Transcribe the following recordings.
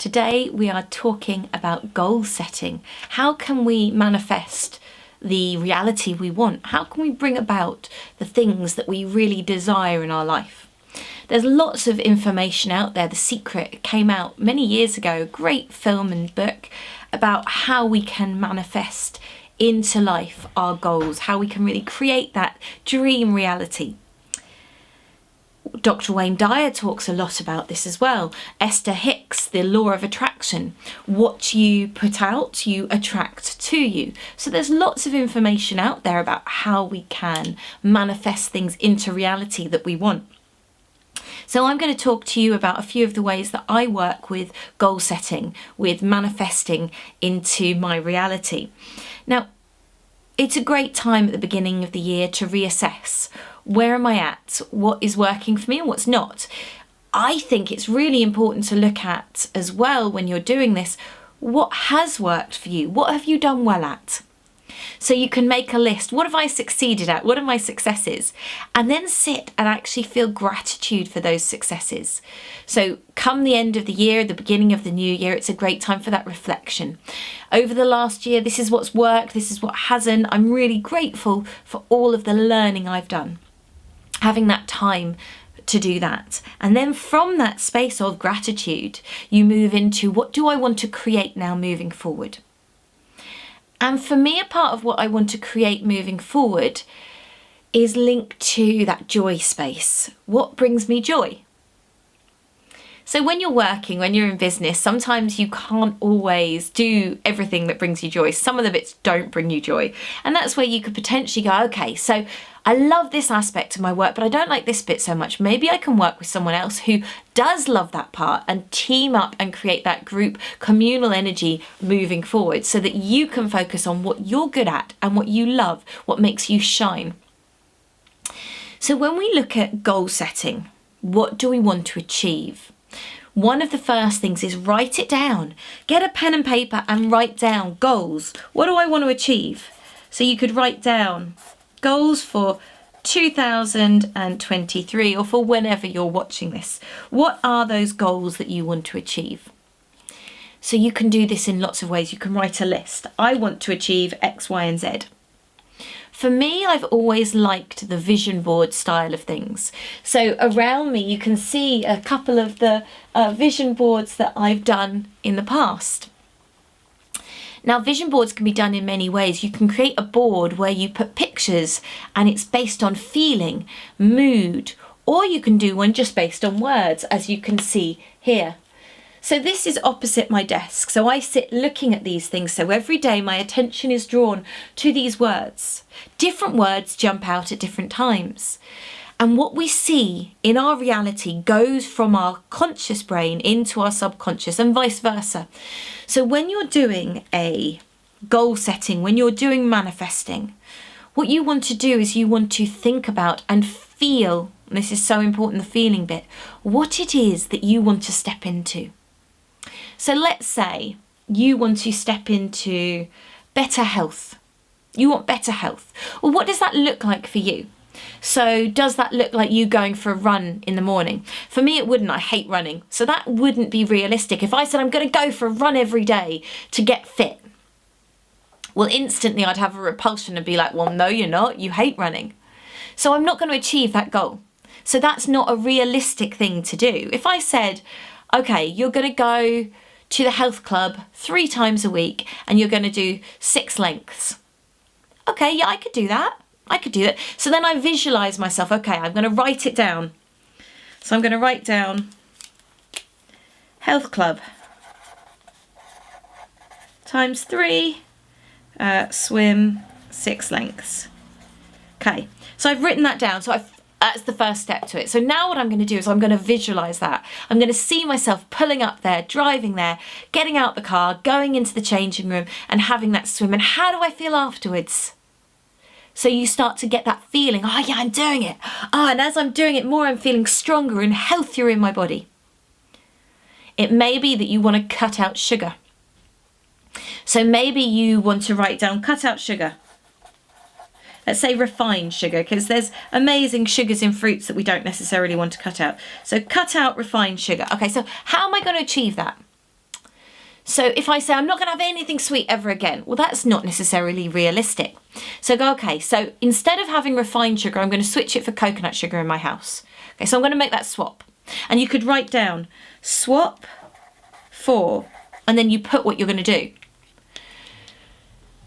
Today we are talking about goal setting. How can we manifest the reality we want? How can we bring about the things that we really desire in our life? There's lots of information out there. The Secret came out many years ago, a great film and book about how we can manifest into life our goals, how we can really create that dream reality. Dr. Wayne Dyer talks a lot about this as well. Esther Hicks, the law of attraction. What you put out, you attract to you. So there's lots of information out there about how we can manifest things into reality that we want. So I'm going to talk to you about a few of the ways that I work with goal setting, with manifesting into my reality. Now, it's a great time at the beginning of the year to reassess. Where am I at? What is working for me and what's not? I think it's really important to look at as well when you're doing this, what has worked for you? What have you done well at? So you can make a list. What have I succeeded at? What are my successes? And then sit and actually feel gratitude for those successes. So come the end of the year, the beginning of the new year, it's a great time for that reflection. Over the last year, this is what's worked, this is what hasn't. I'm really grateful for all of the learning I've done. Having that time to do that. And then from that space of gratitude, you move into what do I want to create now moving forward? And for me, a part of what I want to create moving forward is linked to that joy space. What brings me joy? So when you're working, when you're in business, sometimes you can't always do everything that brings you joy. Some of the bits don't bring you joy. And that's where you could potentially go, okay, so I love this aspect of my work, but I don't like this bit so much. Maybe I can work with someone else who does love that part and team up and create that group communal energy moving forward so that you can focus on what you're good at and what you love, what makes you shine. So when we look at goal setting, what do we want to achieve? One of the first things is write it down. Get a pen and paper and write down goals. What do I want to achieve? So you could write down goals for 2023 or for whenever you're watching this. What are those goals that you want to achieve? So you can do this in lots of ways. You can write a list. I want to achieve X, Y, and Z. For me, I've always liked the vision board style of things. So around me, you can see a couple of the vision boards that I've done in the past. Now, vision boards can be done in many ways. You can create a board where you put pictures and it's based on feeling, mood, or you can do one just based on words, as you can see here. So this is opposite my desk. So I sit looking at these things. So every day my attention is drawn to these words. Different words jump out at different times. And what we see in our reality goes from our conscious brain into our subconscious and vice versa. So when you're doing a goal setting, when you're doing manifesting, what you want to do is you want to think about and feel, and this is so important, the feeling bit, what it is that you want to step into. So let's say you want to step into better health. You want better health. Well, what does that look like for you? So does that look like you going for a run in the morning? For me, it wouldn't. I hate running. So that wouldn't be realistic. If I said I'm going to go for a run every day to get fit, well, instantly I'd have a repulsion and be like, well, no, you're not. You hate running. So I'm not going to achieve that goal. So that's not a realistic thing to do. If I said, okay, you're going to go to the health club 3 times a week and you're going to do 6 lengths. Okay, yeah, I could do that. I could do it. So then I visualize myself, okay, I'm going to write it down. So I'm going to write down health club times 3, swim 6 lengths. Okay, so I've written that down. So that's the first step to it. So now what I'm going to do is I'm going to visualize that. I'm going to see myself pulling up there, driving there, getting out the car, going into the changing room and having that swim. And how do I feel afterwards? So you start to get that feeling, oh yeah, I'm doing it. Oh, and as I'm doing it more, I'm feeling stronger and healthier in my body. It may be that you want to cut out sugar. So maybe you want to write down cut out sugar. Let's say refined sugar, because there's amazing sugars in fruits that we don't necessarily want to cut out. So cut out refined sugar. Okay, so how am I going to achieve that? So if I say I'm not going to have anything sweet ever again, well, that's not necessarily realistic. So go, okay, so instead of having refined sugar, I'm going to switch it for coconut sugar in my house. Okay, so I'm going to make that swap. And you could write down swap for, and then you put what you're going to do.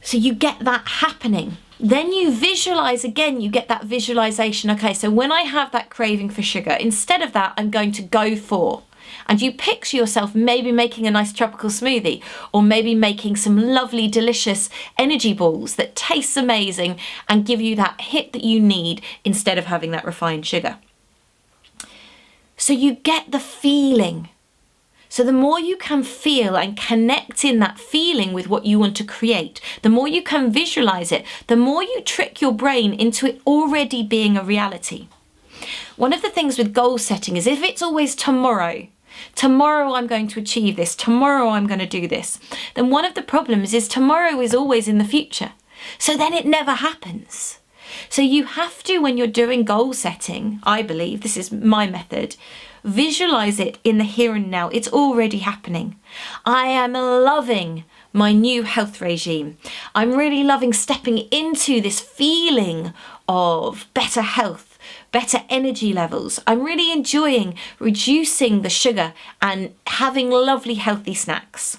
So you get that happening. Then you visualize again, you get that visualization. Okay, so when I have that craving for sugar, instead of that, I'm going to go for. And you picture yourself maybe making a nice tropical smoothie, or maybe making some lovely, delicious energy balls that taste amazing and give you that hit that you need instead of having that refined sugar. So you get the feeling. So the more you can feel and connect in that feeling with what you want to create, the more you can visualize it, the more you trick your brain into it already being a reality. One of the things with goal setting is if it's always tomorrow I'm going to achieve this, tomorrow I'm going to do this, then one of the problems is tomorrow is always in the future. So then it never happens. So you have to, when you're doing goal setting, I believe, this is my method, visualize it in the here and now. It's already happening. I am loving my new health regime. I'm really loving stepping into this feeling of better health, better energy levels. I'm really enjoying reducing the sugar and having lovely healthy snacks.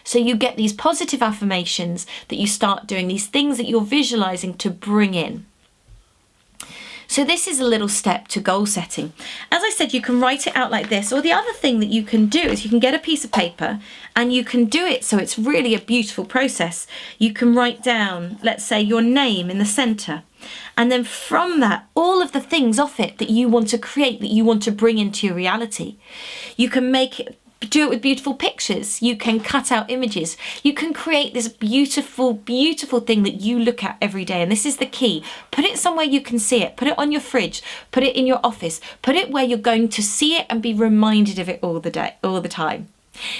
So you get these positive affirmations that you start doing, these things that you're visualizing to bring in. So this is a little step to goal setting. As I said, you can write it out like this, or the other thing that you can do is you can get a piece of paper and you can do it so it's really a beautiful process. You can write down, let's say, your name in the center. And then from that, all of the things off it that you want to create, that you want to bring into your reality. You can do it with beautiful pictures. You can cut out images. You can create this beautiful, beautiful thing that you look at every day. And this is the key. Put it somewhere you can see it. Put it on your fridge. Put it in your office. Put it where you're going to see it and be reminded of it all the time.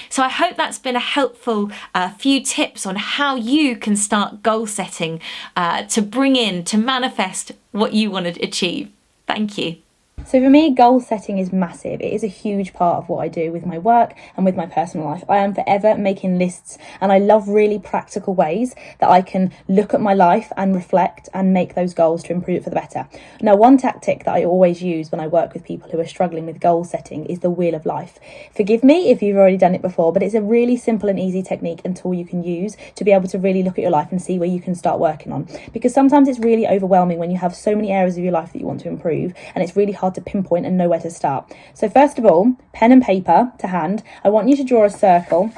So I hope that's been a helpful few tips on how you can start goal setting to manifest what you want to achieve. Thank you. So for me, goal setting is massive. It is a huge part of what I do with my work and with my personal life. I am forever making lists, and I love really practical ways that I can look at my life and reflect and make those goals to improve it for the better. Now, one tactic that I always use when I work with people who are struggling with goal setting is the wheel of life. Forgive me if you've already done it before, but it's a really simple and easy technique and tool you can use to be able to really look at your life and see where you can start working on. Because sometimes it's really overwhelming when you have so many areas of your life that you want to improve, and it's really hard to pinpoint and know where to start. So first of all, pen and paper to hand, I want you to draw a circle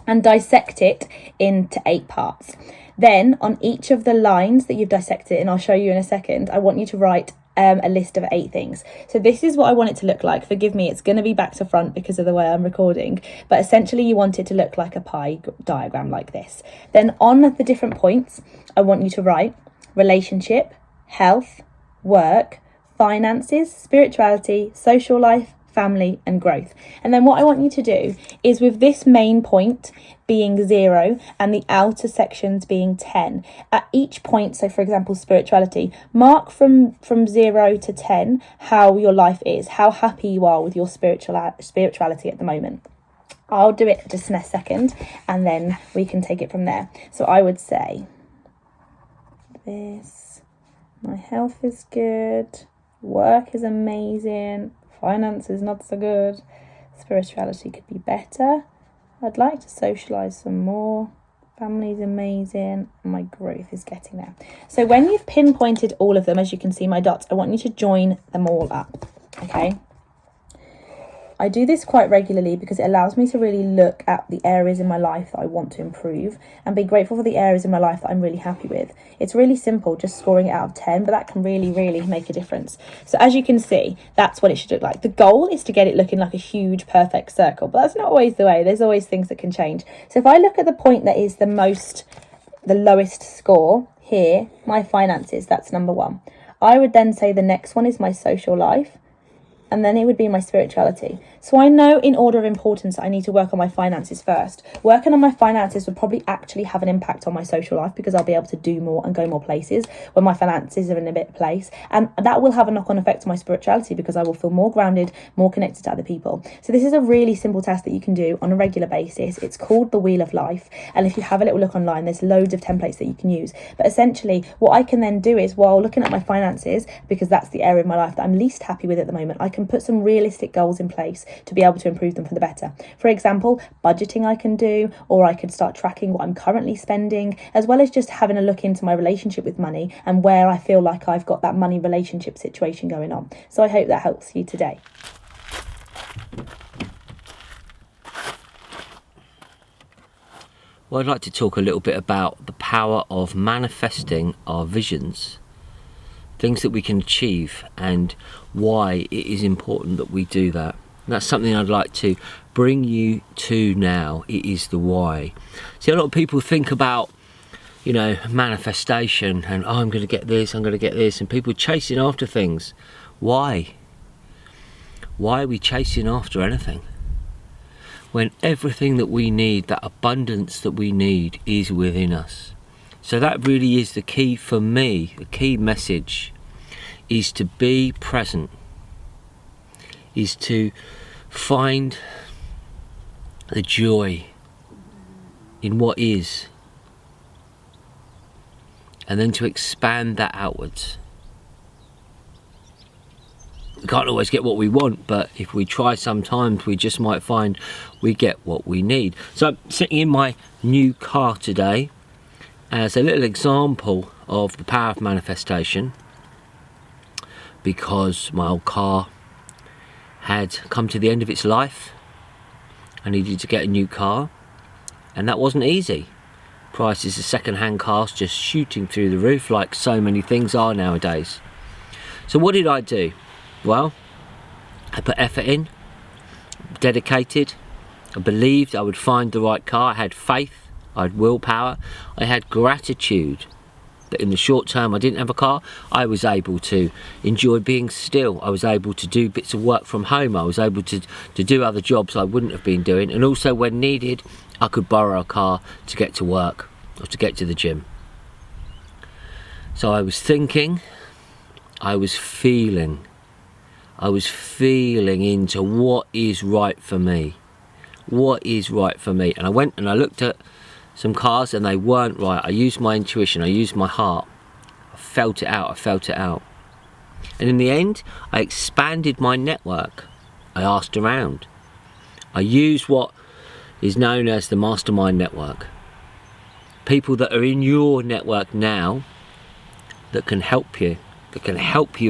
and dissect it into 8 parts. Then on each of the lines that you've dissected, and I'll show you in a second, I want you to write a list of 8 things. So this is what I want it to look like. Forgive me, it's going to be back to front because of the way I'm recording, but essentially you want it to look like a pie diagram like this. Then on the different points, I want you to write relationship, health, work, finances, spirituality, social life, family and growth. And then what I want you to do is, with this main point being 0 and the outer sections being 10, at each point, so for example spirituality, mark from 0 to 10 how your life is, how happy you are with your spirituality at the moment. I'll do it just in a second and then we can take it from there. So I would say this, my health is good, work is amazing, finance is not so good, spirituality could be better, I'd like to socialise some more, family is amazing, and my growth is getting there. So when you've pinpointed all of them, as you can see my dots, I want you to join them all up, okay? I do this quite regularly because it allows me to really look at the areas in my life that I want to improve and be grateful for the areas in my life that I'm really happy with. It's really simple, just scoring it out of 10, but that can really, really make a difference. So as you can see, that's what it should look like. The goal is to get it looking like a huge, perfect circle, but that's not always the way. There's always things that can change. So if I look at the point that is the lowest score here, my finances, that's number 1. I would then say the next one is my social life. and then it would be my spirituality. So I know in order of importance that I need to work on my finances first. Working on my finances would probably actually have an impact on my social life, because I'll be able to do more and go more places when my finances are in a better place, and that will have a knock-on effect on my spirituality, because I will feel more grounded, more connected to other people. So this is a really simple test that you can do on a regular basis. It's called the Wheel of Life, and if you have a little look online, there's loads of templates that you can use. But essentially what I can then do is, while looking at my finances, because that's the area of my life that I'm least happy with at the moment, I can put some realistic goals in place to be able to improve them for the better. For example, budgeting I can do, or I could start tracking what I'm currently spending, as well as just having a look into my relationship with money and where I feel like I've got that money relationship situation going on. So I hope that helps you today. Well, I'd like to talk a little bit about the power of manifesting our visions, things that we can achieve, and why it is important that we do that. And that's something I'd like to bring you to now. It is the why. See, a lot of people think about, manifestation and, I'm going to get this, I'm going to get this, and people chasing after things. Why? Why are we chasing after anything when everything that we need, that abundance that we need, is within us? So that really is the key for me. The key message is to be present, is to find the joy in what is, and then to expand that outwards. We can't always get what we want, but if we try, sometimes we just might find we get what we need. So I'm sitting in my new car today as a little example of the power of manifestation, because my old car had come to the end of its life. I needed to get a new car, and that wasn't easy. Prices of second-hand cars just shooting through the roof, like so many things are nowadays. So what did I do? Well, I put effort in, dedicated. I believed I would find the right car. I had faith, I had willpower, I had gratitude that in the short term I didn't have a car. I was able to enjoy being still. I was able to do bits of work from home. I was able to do other jobs I wouldn't have been doing, and also when needed I could borrow a car to get to work or to get to the gym. So I was thinking, I was feeling into what is right for me. What is right for me? And I went and I looked at some cars and they weren't right. I used my intuition, I used my heart. I felt it out. And in the end, I expanded my network. I asked around. I used what is known as the mastermind network. People that are in your network now that can help you,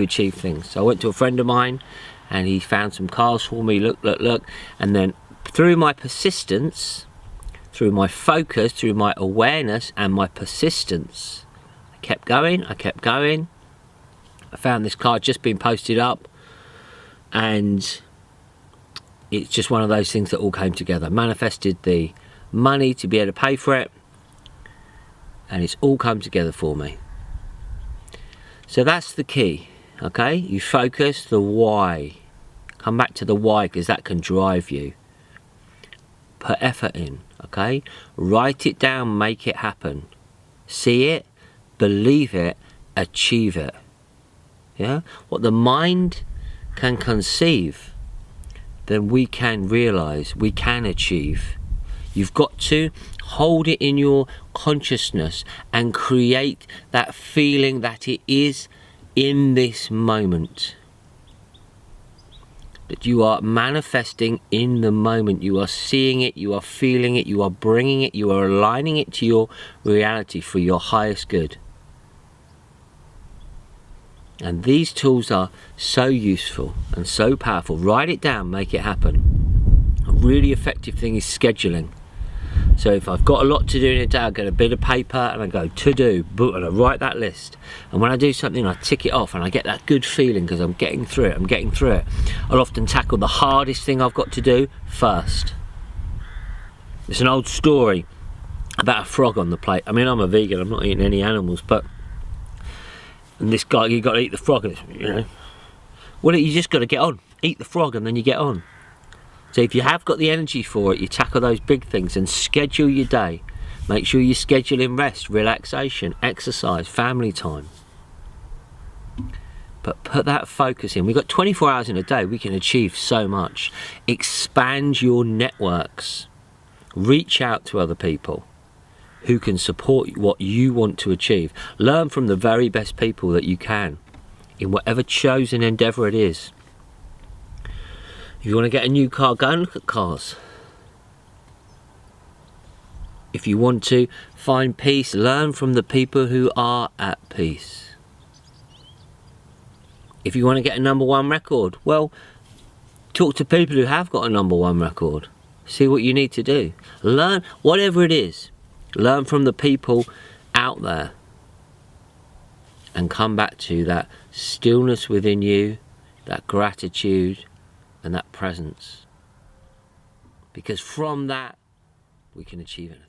achieve things. So I went to a friend of mine and he found some cars for me, look. And then through my persistence, through my focus, through my awareness and my persistence, I kept going. I found this car just been posted up, and it's just one of those things that all came together. Manifested the money to be able to pay for it, and it's all come together for me. So that's the key, okay? You focus the why. Come back to the why, because that can drive you. Put effort in, okay? Write it down, make it happen. See it, believe it, achieve it. Yeah? What the mind can conceive, then we can realize, we can achieve. You've got to hold it in your consciousness and create that feeling that it is in this moment. That you are manifesting in the moment. You are seeing it, you are feeling it, you are bringing it, you are aligning it to your reality for your highest good. And these tools are so useful and so powerful. Write it down, make it happen. A really effective thing is scheduling. So if I've got a lot to do in a day, I get a bit of paper and I go to do, and I write that list. And when I do something, I tick it off and I get that good feeling because I'm getting through it. I'll often tackle the hardest thing I've got to do first. It's an old story about a frog on the plate. I mean, I'm a vegan, I'm not eating any animals, but and this guy, you got to eat the frog, and it's, well, you just got to get on. eat the frog and then you get on. So if you have got the energy for it, you tackle those big things and schedule your day. Make sure you schedule in rest, relaxation, exercise, family time. But put that focus in. We've got 24 hours in a day. We can achieve so much. Expand your networks. Reach out to other people who can support what you want to achieve. Learn from the very best people that you can in whatever chosen endeavour it is. If you want to get a new car, go and look at cars. If you want to find peace, learn from the people who are at peace. If you want to get a #1 record, well, talk to people who have got a #1 record. See what you need to do. Learn, whatever it is, learn from the people out there. And come back to that stillness within you, that gratitude and that presence. Because from that, we can achieve anything.